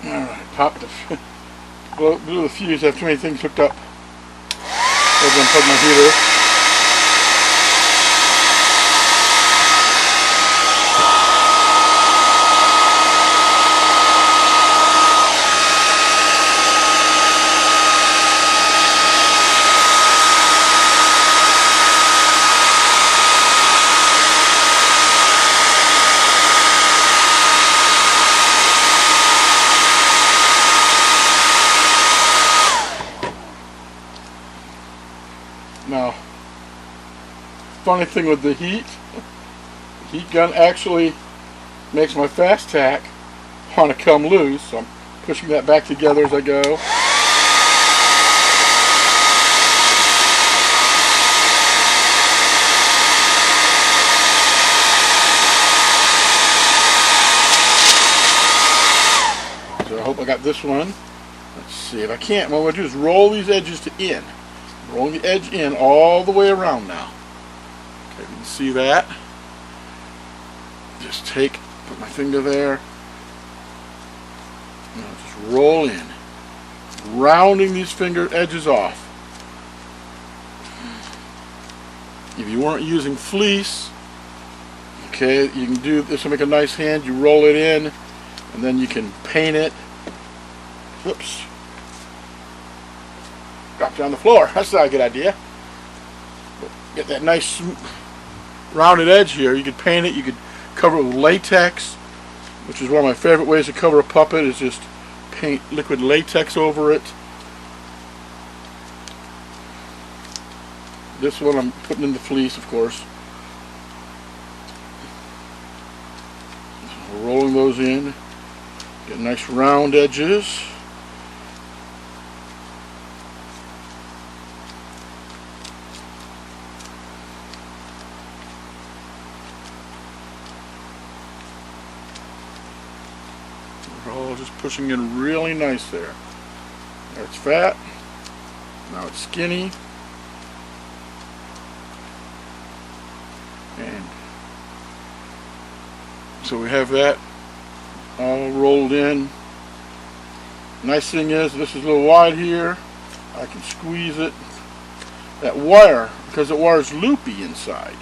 Alright, pop the blew the fuse. I have too many things hooked up. I'm going to plug my heater. Now, funny thing with the heat gun actually makes my fast tack want to come loose, so I'm pushing that back together as I go. So I hope I got this one. Let's see if I can't. What I'm going to do is roll these edges to in. Roll the edge in all the way around now. Okay, you can see that. Just put my finger there. And I'll just roll in, rounding these finger edges off. If you weren't using fleece, okay, you can do this to make a nice hand. You roll it in, and then you can paint it. Oops. Dropped it on the floor. That's not a good idea. Get that nice rounded edge here. You could paint it. You could cover it with latex, which is one of my favorite ways to cover a puppet, is just paint liquid latex over it. This one I'm putting in the fleece, of course. So rolling those in. Get nice round edges. We're all just pushing in really nice there. There it's fat. Now it's skinny. And so we have that all rolled in. Nice thing is, this is a little wide here. I can squeeze it. That wire, because the wire is loopy inside,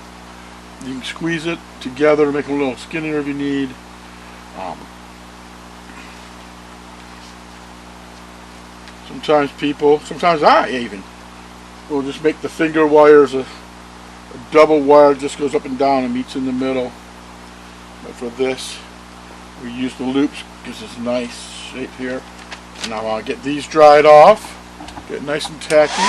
you can squeeze it together to make it a little skinnier if you need. Sometimes I even will just make the finger wires a double wire, just goes up and down and meets in the middle. But for this, we use the loops, gives us a nice shape here. Now I'll get these dried off, get nice and tacky.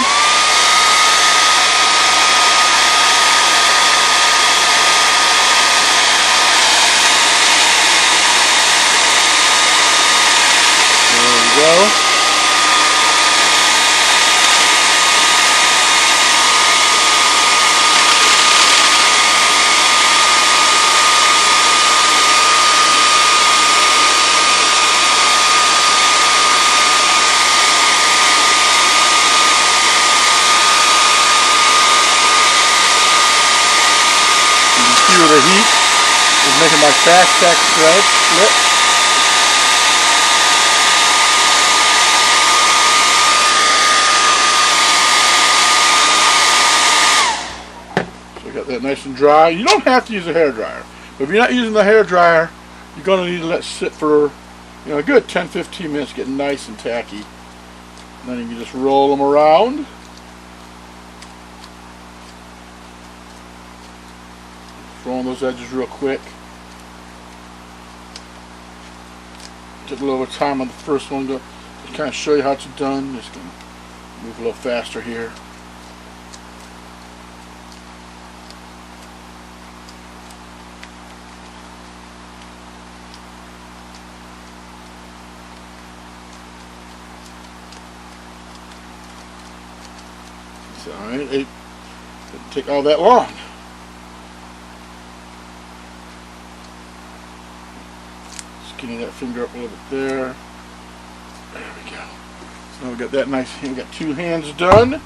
Go. The heat is making my fast tack thread slip. So I got that nice and dry. You don't have to use a hair dryer, but if you're not using the hair dryer, you're going to need to let it sit for a good 10-15 minutes, get nice and tacky. And then you can just roll them around. Throwing those edges real quick. Took a little bit of time on the first one to kind of show you how it's done. Just gonna move a little faster here. So it didn't take all that long. Skinny that finger up a little bit there. There we go. So now we got that nice hand. We got two hands done.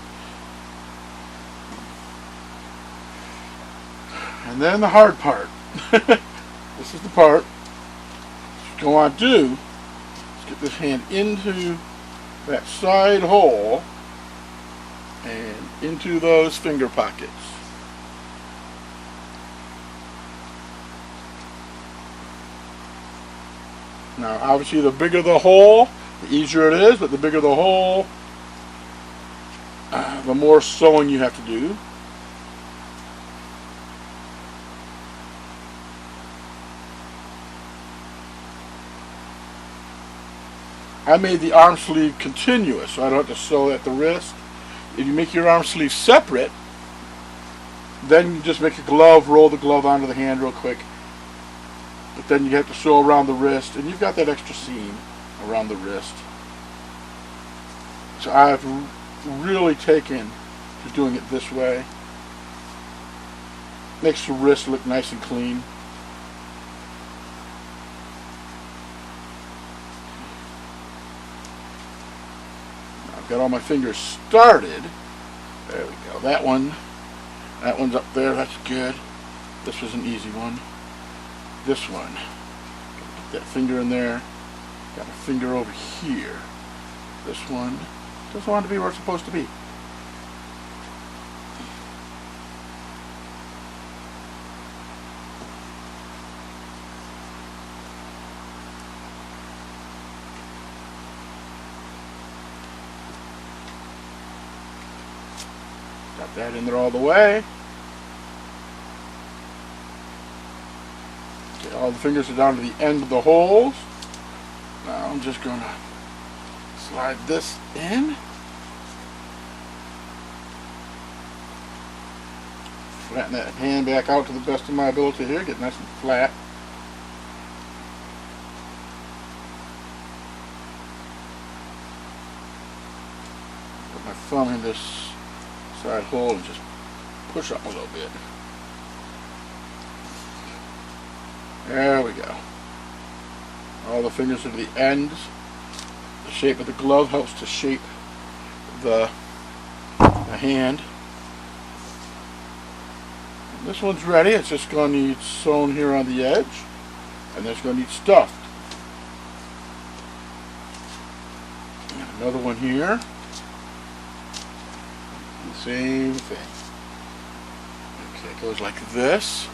And then the hard part. This is the part. What you want to do is get this hand into that side hole and into those finger pockets. Now obviously the bigger the hole, the easier it is, but the bigger the hole, the more sewing you have to do. I made the arm sleeve continuous, so I don't have to sew at the wrist. If you make your arm sleeve separate, then you just make a glove, roll the glove onto the hand real quick. But then you have to sew around the wrist, and you've got that extra seam around the wrist. So I've really taken to doing it this way. Makes the wrist look nice and clean. I've got all my fingers started. There we go. That one's up there. That's good. This was an easy one. This one, get that finger in there, got a finger over here. This one doesn't want to be where it's supposed to be. Got that in there all the way. All the fingers are down to the end of the holes. Now I'm just going to slide this in. Flatten that hand back out to the best of my ability here. Get nice and flat. Put my thumb in this side hole and just push up a little bit. There we go. All the fingers are to the ends. The shape of the glove helps to shape the hand. And this one's ready. It's just going to need sewn here on the edge, and it's going to need stuffed. And another one here. The same thing. Okay, it goes like this.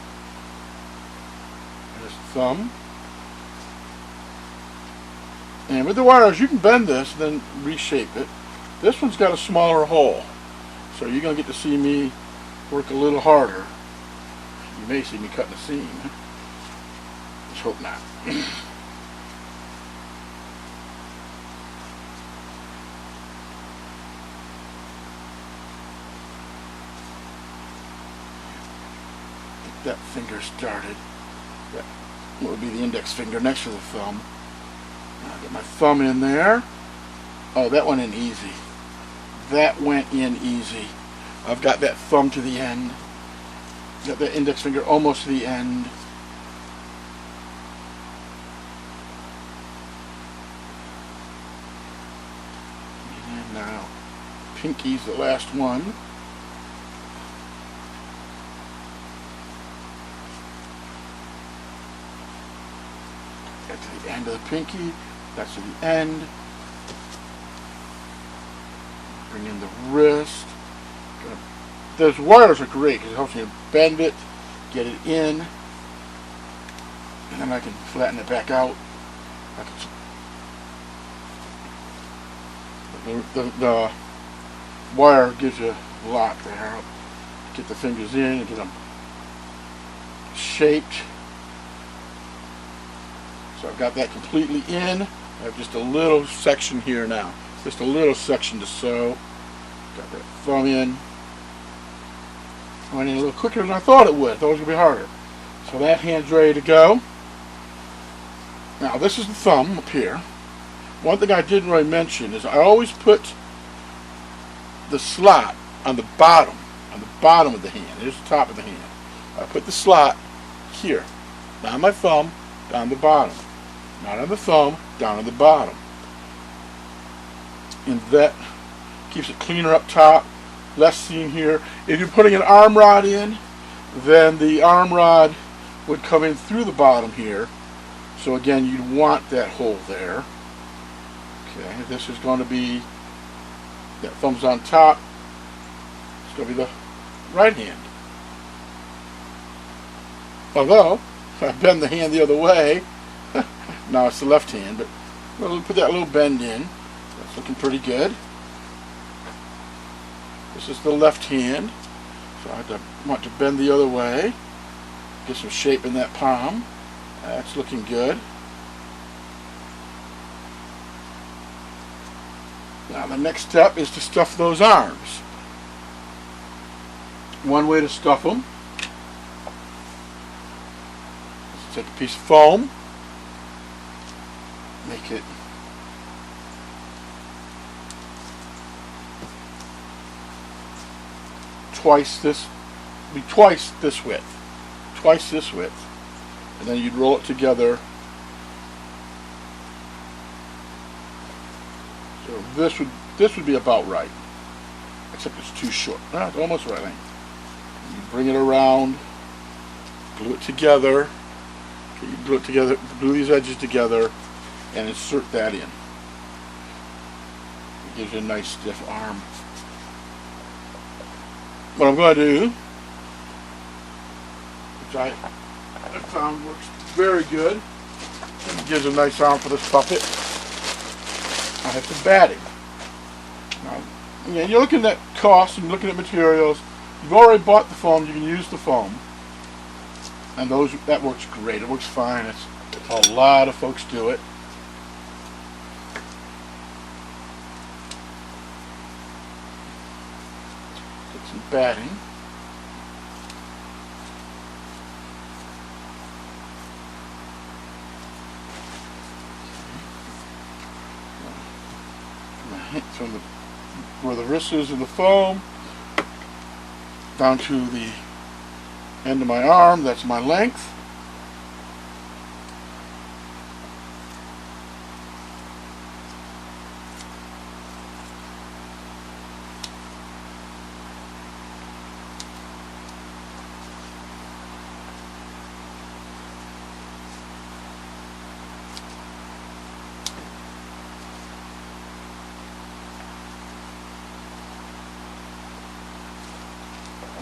There's the thumb. And with the wires, you can bend this and then reshape it. This one's got a smaller hole, so you're going to get to see me work a little harder. You may see me cutting a seam. Let's hope not. Get that finger started. That would be the index finger next to the thumb. I'll get my thumb in there. Oh, that went in easy. That went in easy. I've got that thumb to the end. Got that index finger almost to the end. And now, pinky's the last one. Get to the end of the pinky. That's to the end. Bring in the wrist. Those wires are great because it helps me bend it, get it in, and then I can flatten it back out. The wire gives you a lot there. Get the fingers in and get them shaped. So I've got that completely in. I have just a little section here now. Just a little section to sew. Got that thumb in. Went in a little quicker than I thought it would. I thought it was going to be harder. So that hand's ready to go. Now this is the thumb up here. One thing I didn't really mention is I always put the slot on the bottom of the hand. Here's the top of the hand. I put the slot here. Not on my thumb, down the bottom. Not on the thumb, down on the bottom. And that keeps it cleaner up top. Less seam here. If you're putting an arm rod in, then the arm rod would come in through the bottom here. So again, you'd want that hole there. Okay, this is going to be, that thumb's on top, it's going to be the right hand. Although, if I bend the hand the other way, now it's the left hand, but we'll put that little bend in. That's looking pretty good. This is the left hand, so I want to bend the other way, get some shape in that palm. That's looking good. Now the next step is to stuff those arms. One way to stuff them is to take a piece of foam, make it twice this width, and then you'd roll it together. So this would be about right, except it's too short. It's almost right. You bring it around, glue it together. Okay, you glue it together, glue these edges together, and insert that in. It gives you a nice stiff arm. What I'm going to do, which I found works very good, and gives a nice arm for this puppet, I have some batting. Now, again, you're looking at costs and looking at materials. You've already bought the foam, you can use the foam. And that works great, it works fine. A lot of folks do it. Get some batting. From where the wrist is in the foam down to the end of my arm, that's my length.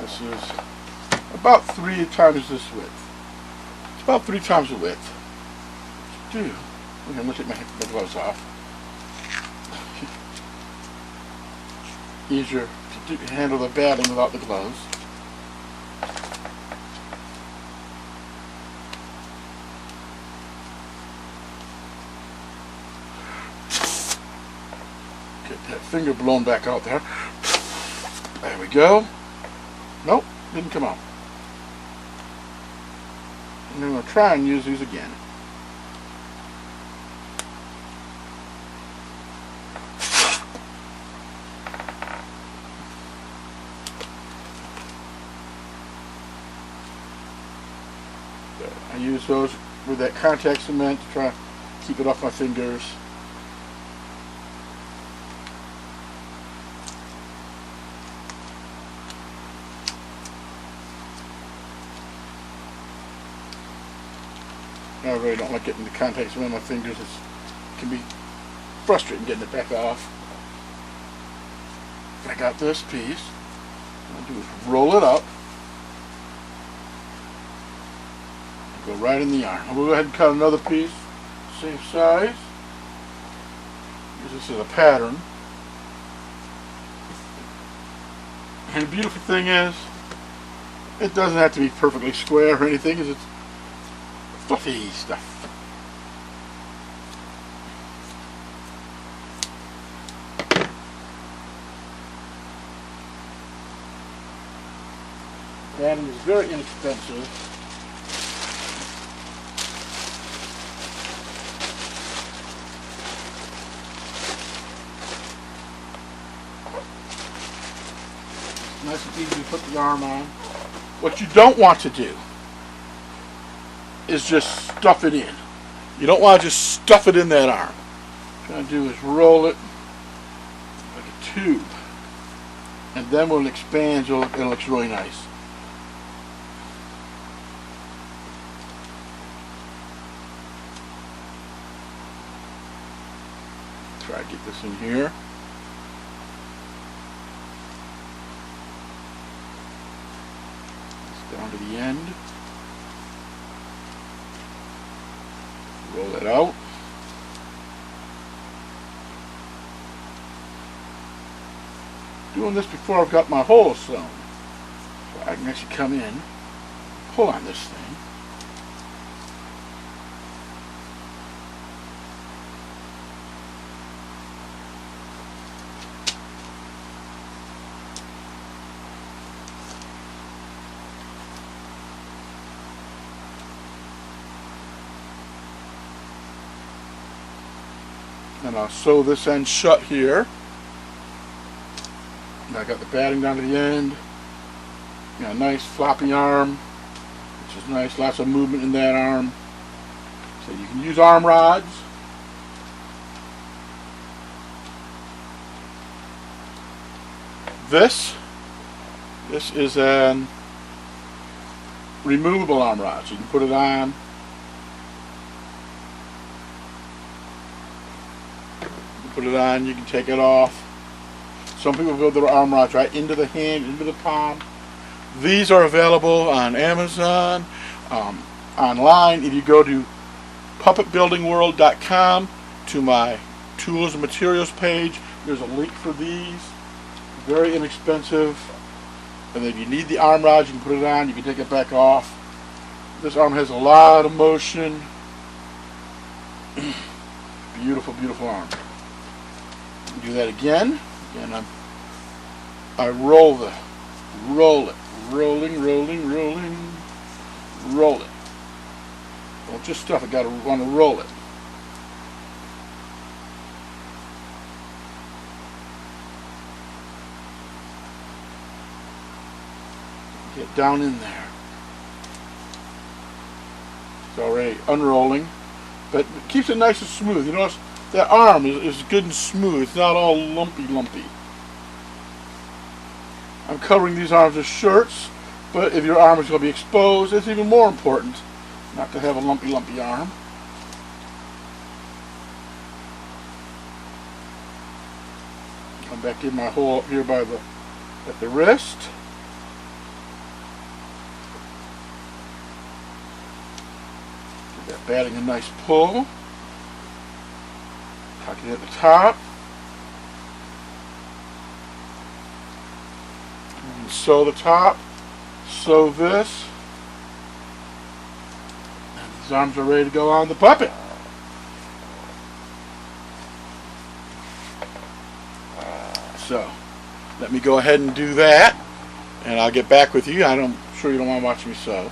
This is about 3 times this width. It's about 3 times the width. I'm going to take my gloves off. Easier to handle the batting without the gloves. Get that finger blown back out there. There we go. Nope, didn't come out. And I'm going to try and use these again. I use those with that contact cement to try to keep it off my fingers. I really don't like getting the contact cement on my fingers. It can be frustrating getting it back off. I got this piece. What I'll do is roll it up. Go right in the arm. We'll go ahead and cut another piece, same size. Use this as a pattern. And the beautiful thing is, it doesn't have to be perfectly square or anything, because it's fluffy stuff. Batting is very inexpensive. Nice and easy to put the arm on. What you don't want to do is just stuff it in. You don't want to just stuff it in that arm. What you're going to do is roll it like a tube. And then when it expands, it looks really nice. Try to get this in here. It's down to the end. Roll it out. Doing this before I've got my holes sewn. So I can actually come in, pull on this thing. And I'll sew this end shut here. And I got the batting down to the end. Got a nice floppy arm, which is nice. Lots of movement in that arm. So you can use arm rods. This is an removable arm rod. So you can put it on. Put it on, you can take it off. Some people build their arm rods right into the hand, into the palm. These are available on Amazon, online. If you go to puppetbuildingworld.com to my tools and materials page, there's a link for these. Very inexpensive. And if you need the arm rods, you can put it on, you can take it back off. This arm has a lot of motion. Beautiful, beautiful arm. Do that again, and I roll it, rolling, roll it. Don't just stuff it. Want to roll it. Get down in there. It's already unrolling, but it keeps it nice and smooth. You notice that arm is good and smooth. It's not all lumpy. I'm covering these arms with shirts, but if your arm is going to be exposed, it's even more important not to have a lumpy arm. Come back in my hole up here at the wrist. Give that batting a nice pull. Tuck it at the top. And sew the top. Sew this. And these arms are ready to go on the puppet. So, let me go ahead and do that. And I'll get back with you. I'm sure you don't want to watch me sew.